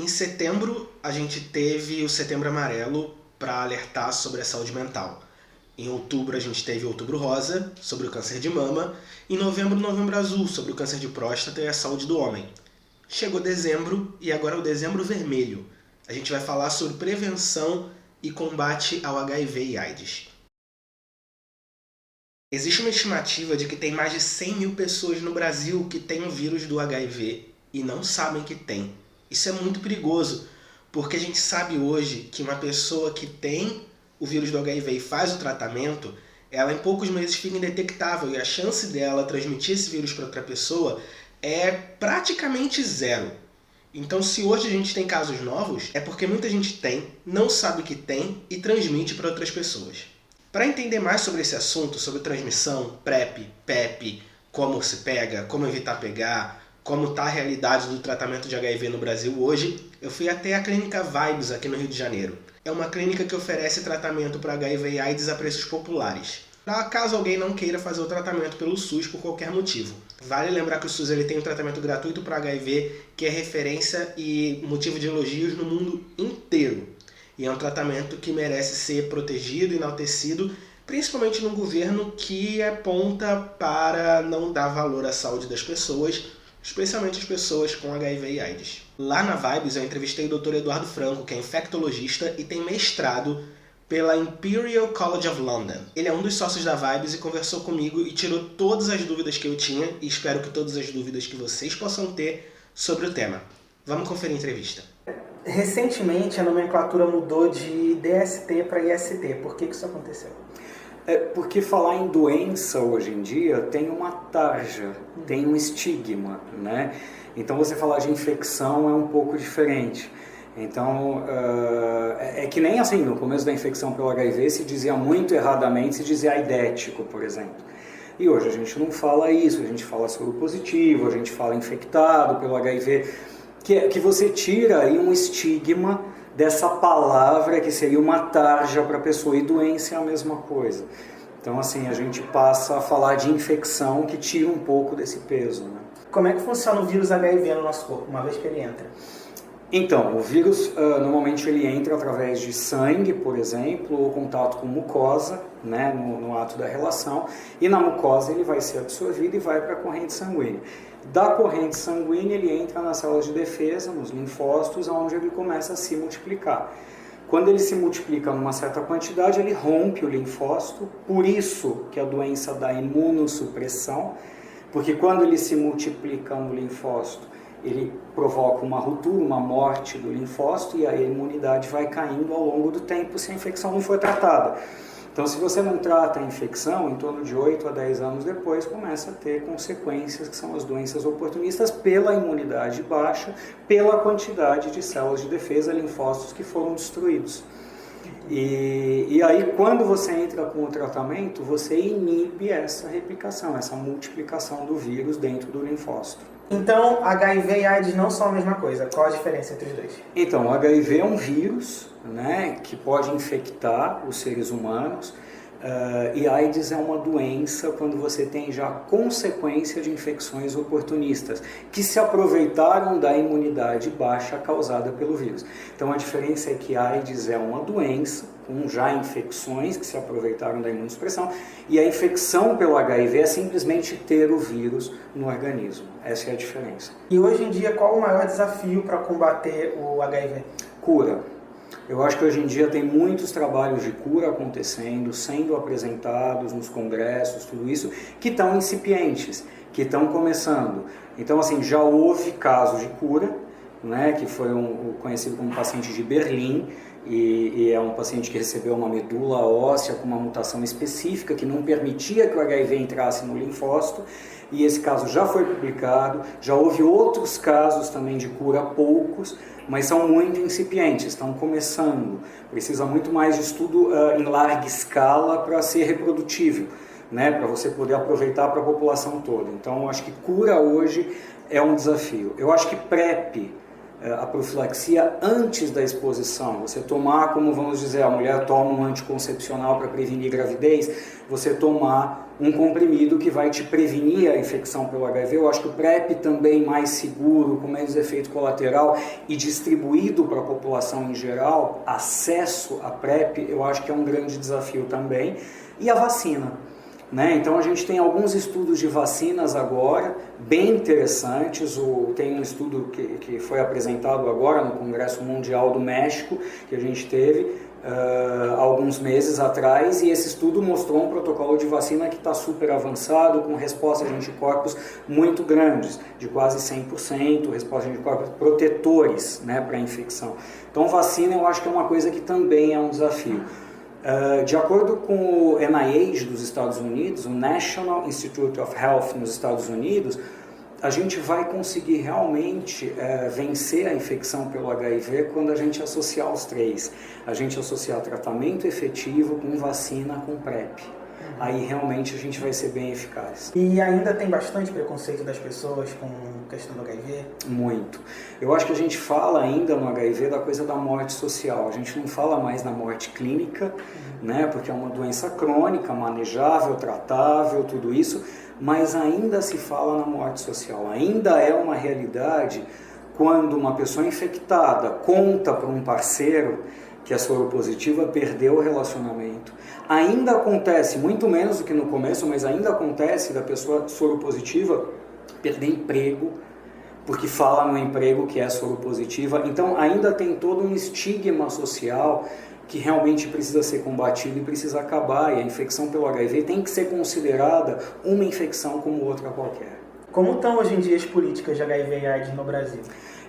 Em setembro, a gente teve o Setembro Amarelo para alertar sobre a saúde mental. Em outubro, a gente teve o Outubro Rosa, sobre o câncer de mama. Em novembro, Novembro Azul, sobre o câncer de próstata e a saúde do homem. Chegou dezembro e agora é o Dezembro Vermelho. A gente vai falar sobre prevenção e combate ao HIV e AIDS. Existe uma estimativa de que tem mais de 100 mil pessoas no Brasil que têm o vírus do HIV e não sabem que tem. Isso é muito perigoso, porque a gente sabe hoje que uma pessoa que tem o vírus do HIV e faz o tratamento, ela em poucos meses fica indetectável e a chance dela transmitir esse vírus para outra pessoa é praticamente zero. Então, se hoje a gente tem casos novos, é porque muita gente tem, não sabe que tem e transmite para outras pessoas. Para entender mais sobre esse assunto, sobre transmissão, PrEP, PEP, como se pega, como evitar pegar, como está a realidade do tratamento de HIV no Brasil hoje, eu fui até a Clínica Vibes aqui no Rio de Janeiro. É uma clínica que oferece tratamento para HIV e AIDS a preços populares, para caso alguém não queira fazer o tratamento pelo SUS por qualquer motivo. Vale lembrar que o SUS ele tem um tratamento gratuito para HIV que é referência e motivo de elogios no mundo inteiro. E é um tratamento que merece ser protegido e enaltecido, principalmente num governo que aponta para não dar valor à saúde das pessoas, especialmente as pessoas com HIV e AIDS. Lá na Vibes eu entrevistei o Dr. Eduardo Franco, que é infectologista e tem mestrado pela Imperial College of London. Ele é um dos sócios da Vibes e conversou comigo e tirou todas as dúvidas que eu tinha e espero que todas as dúvidas que vocês possam ter sobre o tema. Vamos conferir a entrevista. Recentemente a nomenclatura mudou de DST para IST. Por que isso aconteceu? Porque falar em doença hoje em dia tem uma tarja, tem um estigma, né? Então você falar de infecção é um pouco diferente. Então, é que nem assim, no começo da infecção pelo HIV se dizia muito erradamente, se dizia aidético, por exemplo. E hoje a gente não fala isso, a gente fala soro positivo, a gente fala infectado pelo HIV, que você tira aí um estigma dessa palavra que seria uma tarja para a pessoa, e doença é a mesma coisa. Então, assim, a gente passa a falar de infecção que tira um pouco desse peso, né? Como é que funciona o vírus HIV no nosso corpo, uma vez que ele entra? Então, o vírus normalmente ele entra através de sangue, por exemplo, ou contato com mucosa, né, no ato da relação, e na mucosa ele vai ser absorvido e vai para a corrente sanguínea. Da corrente sanguínea ele entra nas células de defesa, nos linfócitos, onde ele começa a se multiplicar. Quando ele se multiplica numa certa quantidade, ele rompe o linfócito, por isso que a doença dá imunossupressão, porque quando ele se multiplica no linfócito, ele provoca uma ruptura, uma morte do linfócito, e aí a imunidade vai caindo ao longo do tempo se a infecção não for tratada. Então, se você não trata a infecção, em torno de 8 a 10 anos depois, começa a ter consequências que são as doenças oportunistas pela imunidade baixa, pela quantidade de células de defesa, linfócitos que foram destruídos. E aí, quando você entra com o tratamento, você inibe essa replicação, essa multiplicação do vírus dentro do linfócito. Então, HIV e AIDS não são a mesma coisa. Qual a diferença entre os dois? Então, o HIV é um vírus, né, que pode infectar os seres humanos, e AIDS é uma doença quando você tem já consequência de infecções oportunistas, que se aproveitaram da imunidade baixa causada pelo vírus. Então, a diferença é que AIDS é uma doença com já infecções que se aproveitaram da imunossupressão, e a infecção pelo HIV é simplesmente ter o vírus no organismo. Essa é a diferença. E hoje em dia, qual o maior desafio para combater o HIV? Cura. Eu acho que hoje em dia tem muitos trabalhos de cura acontecendo, sendo apresentados nos congressos, tudo isso, que estão incipientes, que estão começando. Então, assim, já houve casos de cura, né, que foi conhecido como paciente de Berlim, e é um paciente que recebeu uma medula óssea com uma mutação específica que não permitia que o HIV entrasse no linfócito, e esse caso já foi publicado. Já houve outros casos também de cura, poucos, mas são muito incipientes, estão começando. Precisa muito mais de estudo em larga escala para ser reprodutível, né, para você poder aproveitar para a população toda. Então, eu acho que cura hoje é um desafio. Eu acho que PrEP a profilaxia antes da exposição. Você tomar, como vamos dizer, a mulher toma um anticoncepcional para prevenir gravidez, você tomar um comprimido que vai te prevenir a infecção pelo HIV. Eu acho que o PrEP também mais seguro, com menos efeito colateral e distribuído para a população em geral, acesso à PrEP, eu acho que é um grande desafio também. E a vacina. Né? Então a gente tem alguns estudos de vacinas agora, bem interessantes. Tem um estudo que foi apresentado agora no Congresso Mundial do México, que a gente teve alguns meses atrás, e esse estudo mostrou um protocolo de vacina que está super avançado, com respostas de anticorpos muito grandes, de quase 100%, respostas de anticorpos protetores, né, para a infecção. Então vacina eu acho que é uma coisa que também é um desafio. De acordo com o NIH dos Estados Unidos, o National Institute of Health nos Estados Unidos, a gente vai conseguir realmente vencer a infecção pelo HIV quando a gente associar os três. A gente associar tratamento efetivo com vacina, com PrEP. Aí realmente a gente vai ser bem eficaz. E ainda tem bastante preconceito das pessoas com questão do HIV? Muito. Eu acho que a gente fala ainda no HIV da coisa da morte social. A gente não fala mais na morte clínica, né, porque é uma doença crônica, manejável, tratável, tudo isso, mas ainda se fala na morte social. Ainda é uma realidade quando uma pessoa infectada conta para um parceiro que a soropositiva perdeu o relacionamento. Ainda acontece, muito menos do que no começo, mas ainda acontece da pessoa soropositiva perder emprego, porque fala no emprego que é soropositiva. Então ainda tem todo um estigma social que realmente precisa ser combatido e precisa acabar. E a infecção pelo HIV tem que ser considerada uma infecção como outra qualquer. Como estão hoje em dia as políticas de HIV e AIDS no Brasil?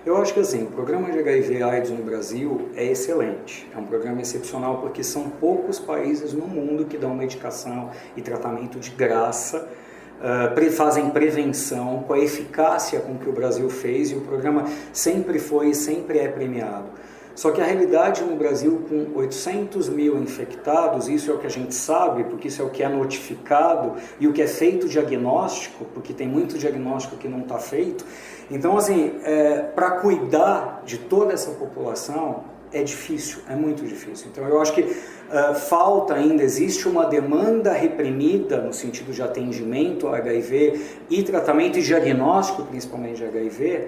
Eu acho que assim, o programa de HIV e AIDS no Brasil é excelente. É um programa excepcional porque são poucos países no mundo que dão medicação e tratamento de graça, fazem prevenção com a eficácia com que o Brasil fez, e o programa sempre foi e sempre é premiado. Só que a realidade no Brasil, com 800 mil infectados, isso é o que a gente sabe, porque isso é o que é notificado e o que é feito diagnóstico, porque tem muito diagnóstico que não está feito. Então, assim, para cuidar de toda essa população é difícil, é muito difícil. Então, eu acho que falta ainda, existe uma demanda reprimida no sentido de atendimento a HIV e tratamento e diagnóstico, principalmente de HIV,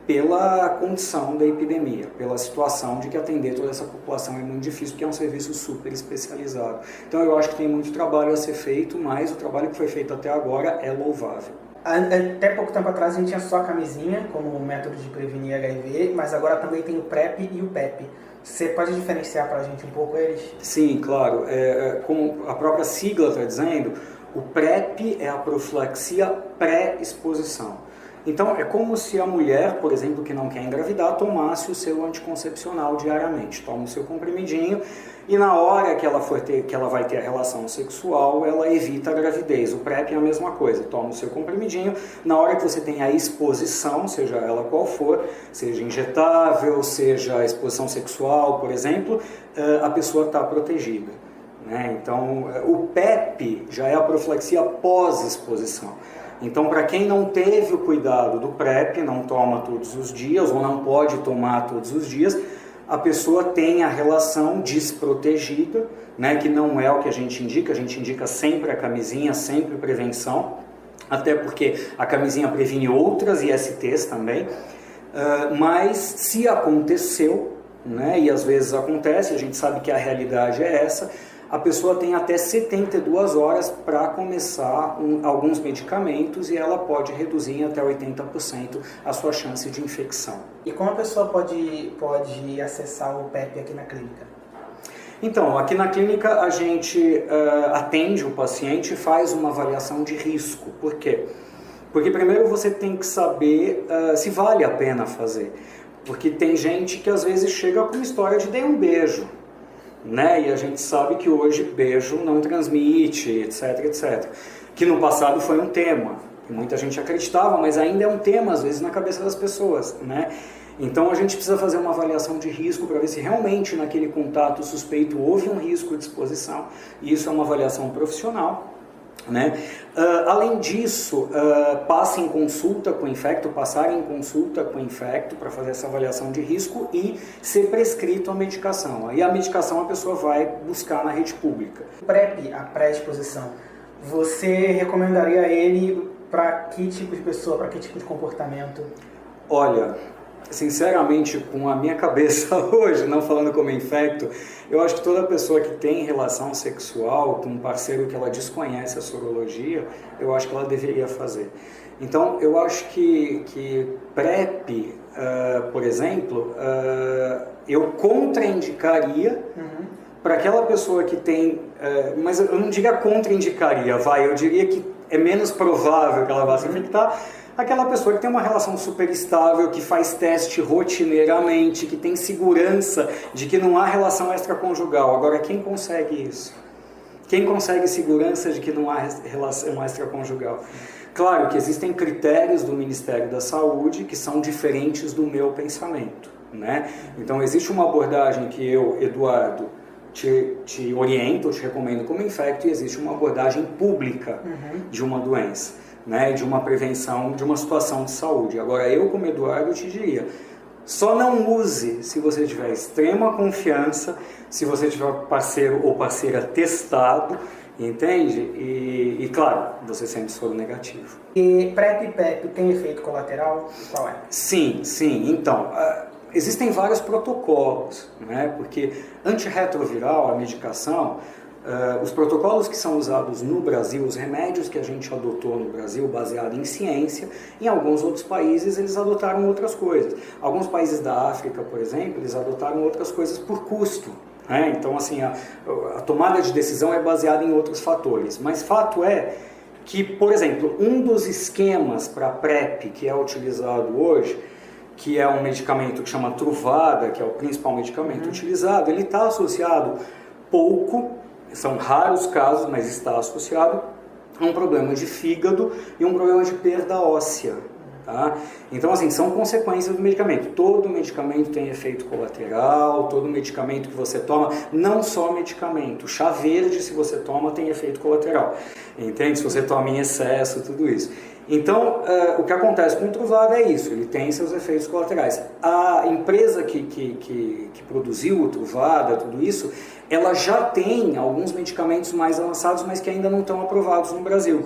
pela condição da epidemia, pela situação de que atender toda essa população é muito difícil, porque é um serviço super especializado. Então eu acho que tem muito trabalho a ser feito, mas o trabalho que foi feito até agora é louvável. Até pouco tempo atrás a gente tinha só a camisinha como método de prevenir HIV, mas agora também tem o PrEP e o PEP. Você pode diferenciar para a gente um pouco eles? Sim, claro. Como a própria sigla está dizendo, o PrEP é a profilaxia pré-exposição. Então, é como se a mulher, por exemplo, que não quer engravidar, tomasse o seu anticoncepcional diariamente. Toma o seu comprimidinho e na hora que ela vai ter a relação sexual, ela evita a gravidez. O PrEP é a mesma coisa. Toma o seu comprimidinho. Na hora que você tem a exposição, seja ela qual for, seja injetável, seja a exposição sexual, por exemplo, a pessoa está protegida. Né? Então, o PEP já é a profilaxia pós-exposição. Então, para quem não teve o cuidado do PrEP, não toma todos os dias ou não pode tomar todos os dias, a pessoa tem a relação desprotegida, né, que não é o que a gente indica sempre a camisinha, sempre prevenção, até porque a camisinha previne outras ISTs também, mas se aconteceu, né, e às vezes acontece, a gente sabe que a realidade é essa, a pessoa tem até 72 horas para começar alguns medicamentos e ela pode reduzir em até 80% a sua chance de infecção. E como a pessoa pode acessar o PEP aqui na clínica? Então, aqui na clínica a gente atende o paciente e faz uma avaliação de risco. Por quê? Porque primeiro você tem que saber se vale a pena fazer. Porque tem gente que às vezes chega com uma história de dei um beijo. Né? E a gente sabe que hoje beijo não transmite, etc, etc. Que no passado foi um tema, que muita gente acreditava, mas ainda é um tema às vezes na cabeça das pessoas, né? Então a gente precisa fazer uma avaliação de risco para ver se realmente naquele contato suspeito houve um risco de exposição, e isso é uma avaliação profissional, né? Além disso, passar em consulta com o infecto para fazer essa avaliação de risco e ser prescrito a medicação. Aí a medicação a pessoa vai buscar na rede pública. PrEP, a pré-exposição, você recomendaria ele para que tipo de pessoa, para que tipo de comportamento? Olha, sinceramente, com a minha cabeça hoje, não falando como infecto, eu acho que toda pessoa que tem relação sexual com um parceiro que ela desconhece a sorologia, eu acho que ela deveria fazer. Então, eu acho que PrEP, por exemplo, eu contraindicaria para aquela pessoa que tem, mas eu não diria contraindicaria, eu diria que é menos provável que ela vá se infectar, aquela pessoa que tem uma relação super estável, que faz teste rotineiramente, que tem segurança de que não há relação extraconjugal. Agora, quem consegue isso? Quem consegue segurança de que não há relação extraconjugal? Claro que existem critérios do Ministério da Saúde que são diferentes do meu pensamento, né? Então, existe uma abordagem que eu, Eduardo, te oriento, te recomendo como infecto, e existe uma abordagem pública de uma doença, né, de uma prevenção, de uma situação de saúde. Agora, eu como Eduardo te diria, só não use se você tiver extrema confiança, se você tiver parceiro ou parceira testado, entende? E claro, você sempre soro negativo. E PrEP e PEP tem efeito colateral? Qual é? Sim. Então, existem vários protocolos, né? Porque antirretroviral, a medicação, os protocolos que são usados no Brasil, os remédios que a gente adotou no Brasil, baseado em ciência, em alguns outros países eles adotaram outras coisas. Alguns países da África, por exemplo, eles adotaram outras coisas por custo, né? Então, assim, a tomada de decisão é baseada em outros fatores. Mas fato é que, por exemplo, um dos esquemas para PrEP que é utilizado hoje, que é um medicamento que chama Truvada, que é o principal medicamento utilizado, ele está associado pouco, são raros casos, mas está associado a um problema de fígado e um problema de perda óssea. Tá? Então, assim, são consequências do medicamento. Todo medicamento tem efeito colateral, todo medicamento que você toma, não só medicamento. Chá verde, se você toma, tem efeito colateral. Entende? Se você toma em excesso, tudo isso. Então, o que acontece com o Truvada é isso, ele tem seus efeitos colaterais. A empresa que produziu o Truvada, tudo isso, ela já tem alguns medicamentos mais avançados, mas que ainda não estão aprovados no Brasil.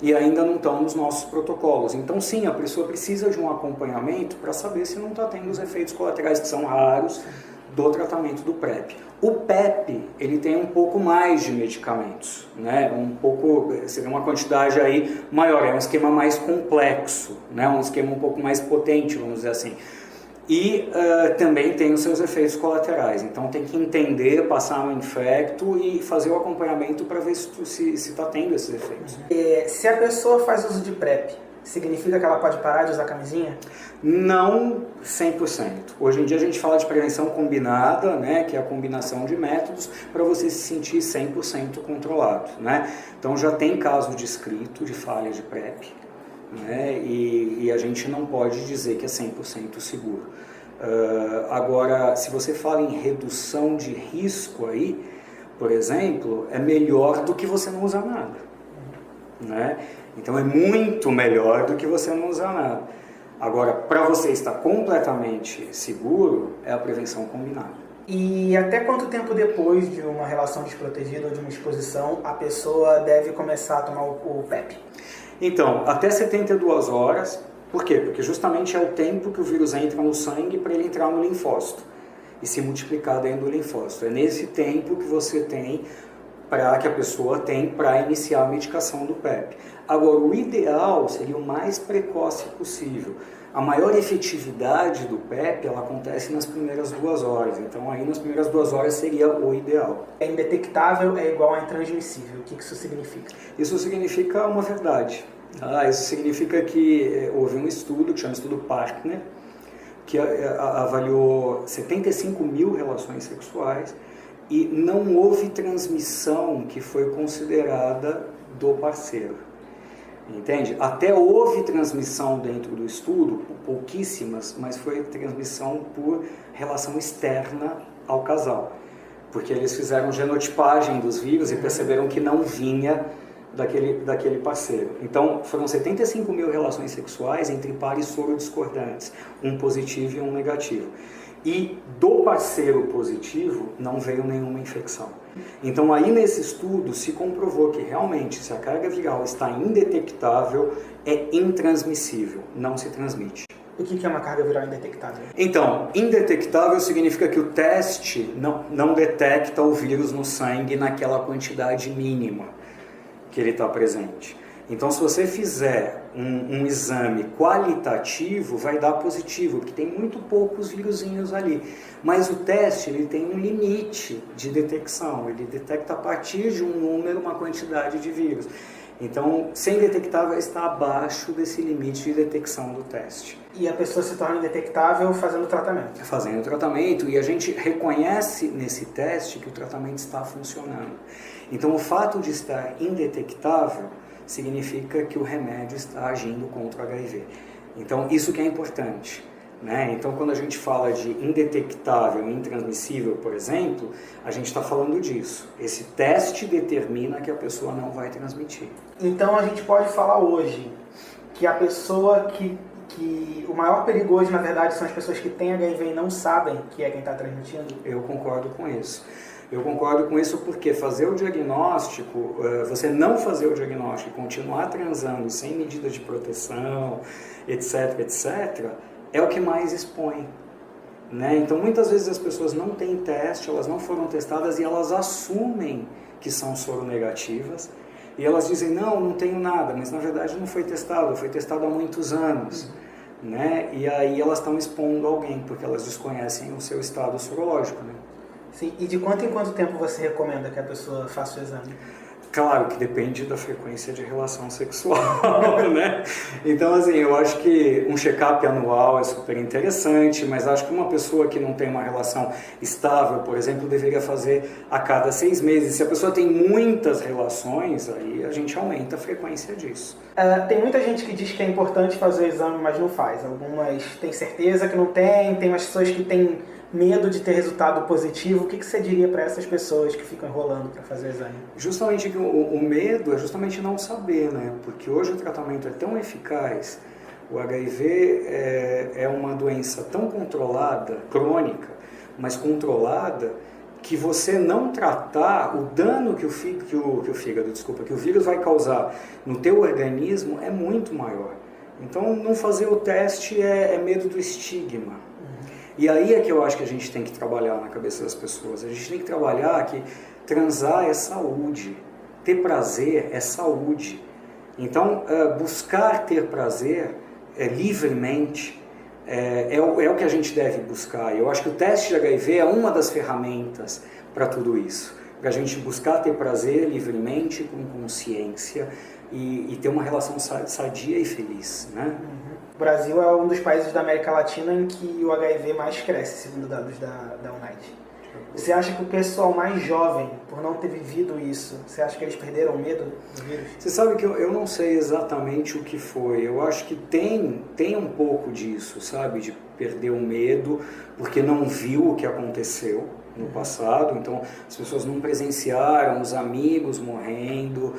E ainda não estão nos nossos protocolos. Então, sim, a pessoa precisa de um acompanhamento para saber se não está tendo os efeitos colaterais, que são raros, do tratamento do PrEP. O PEP, ele tem um pouco mais de medicamentos, né? Seria uma quantidade aí maior, é um esquema mais complexo, né? Um esquema um pouco mais potente, vamos dizer assim. E também tem os seus efeitos colaterais, então tem que entender, passar no infecto e fazer o acompanhamento para ver se está tendo esses efeitos. Se a pessoa faz uso de PrEP, significa que ela pode parar de usar camisinha? Não 100%. Hoje em dia a gente fala de prevenção combinada, né, que é a combinação de métodos para você se sentir 100% controlado, né? Então já tem caso descrito de falha de PrEP, né, e a gente não pode dizer que é 100% seguro. Agora, se você fala em redução de risco aí, por exemplo, é melhor do que você não usar nada, né? Então é muito melhor do que você não usar nada. Agora, para você estar completamente seguro, é a prevenção combinada. E até quanto tempo depois de uma relação desprotegida ou de uma exposição, a pessoa deve começar a tomar o PrEP? Então, até 72 horas. Por quê? Porque justamente é o tempo que o vírus entra no sangue para ele entrar no linfócito e se multiplicar dentro do linfócito. É nesse tempo que você tem que a pessoa tem para iniciar a medicação do PrEP. Agora, o ideal seria o mais precoce possível. A maior efetividade do PrEP, ela acontece nas primeiras 2 horas. Então, aí nas primeiras 2 horas seria o ideal. É indetectável é igual a intransmissível. O que isso significa? Isso significa uma verdade. Isso significa que houve um estudo, que chama Estudo Partner, que avaliou 75 mil relações sexuais e não houve transmissão que foi considerada do parceiro. Entende? Até houve transmissão dentro do estudo, pouquíssimas, mas foi transmissão por relação externa ao casal. Porque eles fizeram genotipagem dos vírus e perceberam que não vinha daquele parceiro. Então, foram 75 mil relações sexuais entre pares sorodiscordantes, um positivo e um negativo. E do parceiro positivo não veio nenhuma infecção. Então aí nesse estudo se comprovou que realmente se a carga viral está indetectável, é intransmissível, não se transmite. O que é uma carga viral indetectável? Então, indetectável significa que o teste não detecta o vírus no sangue naquela quantidade mínima que ele está presente. Então, se você fizer um exame qualitativo, vai dar positivo, porque tem muito poucos vírusinhos ali. Mas o teste ele tem um limite de detecção, ele detecta a partir de um número, uma quantidade de vírus. Então, ser indetectável está abaixo desse limite de detecção do teste. E a pessoa se torna indetectável fazendo o tratamento? Fazendo o tratamento, e a gente reconhece nesse teste que o tratamento está funcionando. Então, o fato de estar indetectável significa que o remédio está agindo contra o HIV. Então, isso que é importante, né? Então, quando a gente fala de indetectável e intransmissível, por exemplo, a gente está falando disso. Esse teste determina que a pessoa não vai transmitir. Então, a gente pode falar hoje que a pessoa que o maior perigo hoje, na verdade, são as pessoas que têm HIV e não sabem que é quem está transmitindo? Eu concordo com isso. Eu concordo com isso porque fazer o diagnóstico, você não fazer o diagnóstico e continuar transando sem medida de proteção, etc, etc, é o que mais expõe. Né? Então, muitas vezes as pessoas não têm teste, elas não foram testadas e elas assumem que são soronegativas e elas dizem, não tenho nada, mas na verdade não foi testado há muitos anos. Né? E aí elas estão expondo alguém, porque elas desconhecem o seu estado sorológico. Né? Sim, e de quanto em quanto tempo você recomenda que a pessoa faça o exame? Claro que depende da frequência de relação sexual, né? Então, assim, eu acho que um check-up anual é super interessante, mas acho que uma pessoa que não tem uma relação estável, por exemplo, deveria fazer a cada 6 meses. Se a pessoa tem muitas relações, aí a gente aumenta a frequência disso. Tem muita gente que diz que é importante fazer o exame, mas não faz. Algumas têm certeza que não tem umas pessoas que têm medo de ter resultado positivo. O que você diria para essas pessoas que ficam enrolando para fazer o exame? Justamente o medo é justamente não saber, né? Porque hoje o tratamento é tão eficaz, o HIV é uma doença tão controlada, crônica, mas controlada, que você não tratar o dano que o vírus vai causar no teu organismo é muito maior. Então, não fazer o teste é medo do estigma. E aí é que eu acho que a gente tem que trabalhar na cabeça das pessoas. A gente tem que trabalhar que transar é saúde, ter prazer é saúde. Então, buscar ter prazer livremente é o que a gente deve buscar. Eu acho que o teste de HIV é uma das ferramentas para tudo isso. Para a gente buscar ter prazer livremente, com consciência e ter uma relação sadia e feliz, né? O Brasil é um dos países da América Latina em que o HIV mais cresce, segundo dados da UNAIDS. Você acha que o pessoal mais jovem, por não ter vivido isso, você acha que eles perderam o medo do vírus? Você sabe que eu não sei exatamente o que foi. Eu acho que tem um pouco disso, sabe? De perder o medo, porque não viu o que aconteceu no passado. Então, as pessoas não presenciaram os amigos morrendo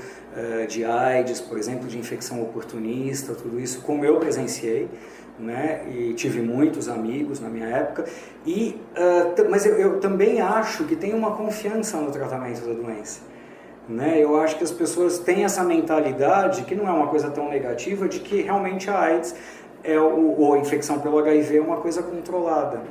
de AIDS, por exemplo, de infecção oportunista, tudo isso, como eu presenciei. Né? E tive muitos amigos na minha época, mas eu também acho que tem uma confiança no tratamento da doença. Né? Eu acho que as pessoas têm essa mentalidade, que não é uma coisa tão negativa, de que realmente a AIDS ou a infecção pelo HIV é uma coisa controlada.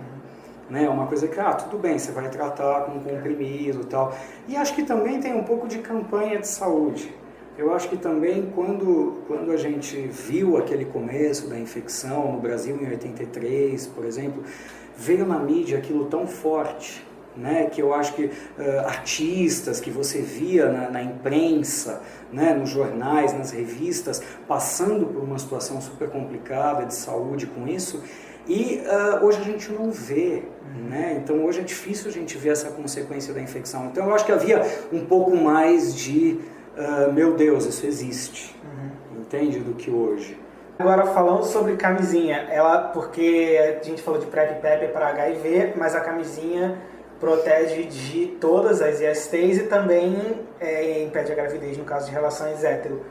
Né? É uma coisa que, tudo bem, você vai tratar com um comprimido e tal. E acho que também tem um pouco de campanha de saúde. Eu acho que também quando a gente viu aquele começo da infecção no Brasil em 83, por exemplo, veio na mídia aquilo tão forte, né, que eu acho que artistas que você via na imprensa, né, nos jornais, nas revistas, passando por uma situação super complicada de saúde com isso, e hoje a gente não vê, né? Então hoje é difícil a gente ver essa consequência da infecção. Então eu acho que havia um pouco mais de meu Deus, isso existe, entende, do que hoje. Agora falando sobre camisinha, porque a gente falou de PrEP e PEP para HIV, mas a camisinha protege de todas as ISTs e também impede a gravidez no caso de relações hétero.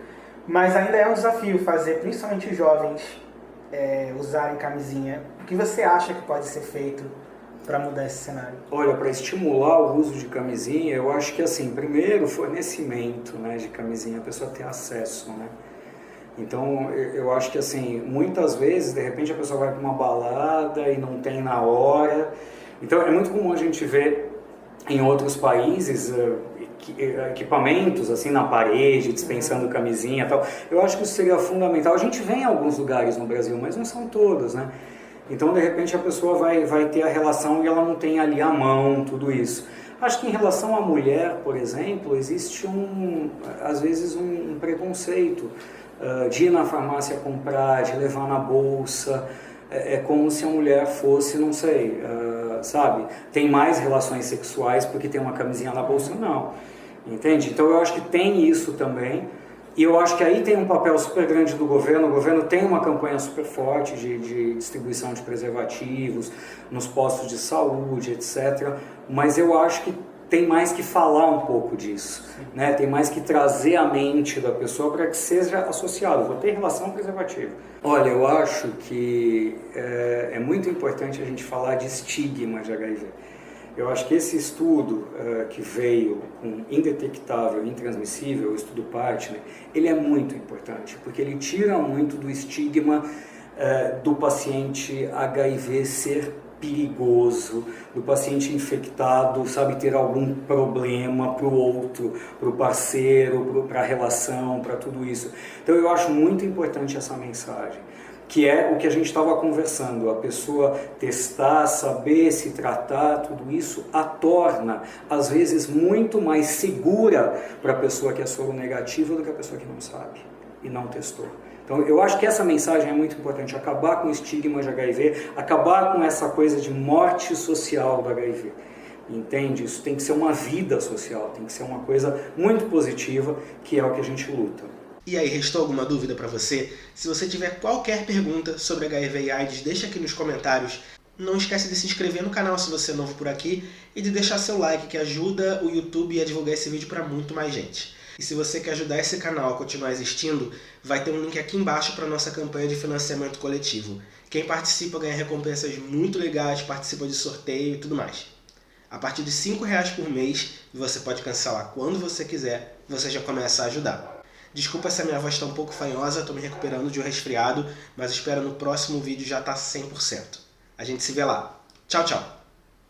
Mas ainda é um desafio fazer, principalmente os jovens, usarem camisinha. O que você acha que pode ser feito para mudar esse cenário? Olha, para estimular o uso de camisinha, eu acho que assim, primeiro, fornecimento, né, de camisinha, a pessoa ter acesso, né? Então, eu acho que assim, muitas vezes, de repente a pessoa vai para uma balada e não tem na hora. Então, é muito comum a gente ver em outros países equipamentos assim na parede, dispensando camisinha e tal. Eu acho que isso seria fundamental. A gente vê em alguns lugares no Brasil, mas não são todos, né? Então, de repente, a pessoa vai ter a relação e ela não tem ali à mão tudo isso. Acho que em relação à mulher, por exemplo, existe às vezes um preconceito de ir na farmácia comprar, de levar na bolsa. É como se a mulher fosse, não sei, sabe, tem mais relações sexuais porque tem uma camisinha na bolsa. Não, entende? Então eu acho que tem isso também. E eu acho que aí tem um papel super grande do governo. O governo tem uma campanha super forte de distribuição de preservativos nos postos de saúde, etc. Mas eu acho que tem mais que falar um pouco disso, né? Tem mais que trazer a mente da pessoa para que seja associado. Vou ter relação ao preservativo. Olha, eu acho que é muito importante a gente falar de estigma de HIV. Eu acho que esse estudo que veio com indetectável e intransmissível, o estudo Partner, ele é muito importante, porque ele tira muito do estigma do paciente HIV ser perigoso, do paciente infectado, sabe, ter algum problema para o outro, para o parceiro, para a relação, para tudo isso. Então eu acho muito importante essa mensagem, que é o que a gente estava conversando, a pessoa testar, saber se tratar, tudo isso a torna, às vezes, muito mais segura para a pessoa que é soronegativa do que a pessoa que não sabe e não testou. Então, eu acho que essa mensagem é muito importante, acabar com o estigma de HIV, acabar com essa coisa de morte social do HIV, entende? Isso tem que ser uma vida social, tem que ser uma coisa muito positiva, que é o que a gente luta. E aí, restou alguma dúvida para você? Se você tiver qualquer pergunta sobre HIV e AIDS, deixa aqui nos comentários. Não esquece de se inscrever no canal se você é novo por aqui e de deixar seu like, que ajuda o YouTube a divulgar esse vídeo para muito mais gente. E se você quer ajudar esse canal a continuar existindo, vai ter um link aqui embaixo para a nossa campanha de financiamento coletivo. Quem participa ganha recompensas muito legais, participa de sorteio e tudo mais. A partir de R$5 por mês, você pode cancelar quando você quiser, você já começa a ajudar. Desculpa se a minha voz está um pouco fanhosa, estou me recuperando de um resfriado, mas espero no próximo vídeo já estar 100%. A gente se vê lá. Tchau, tchau!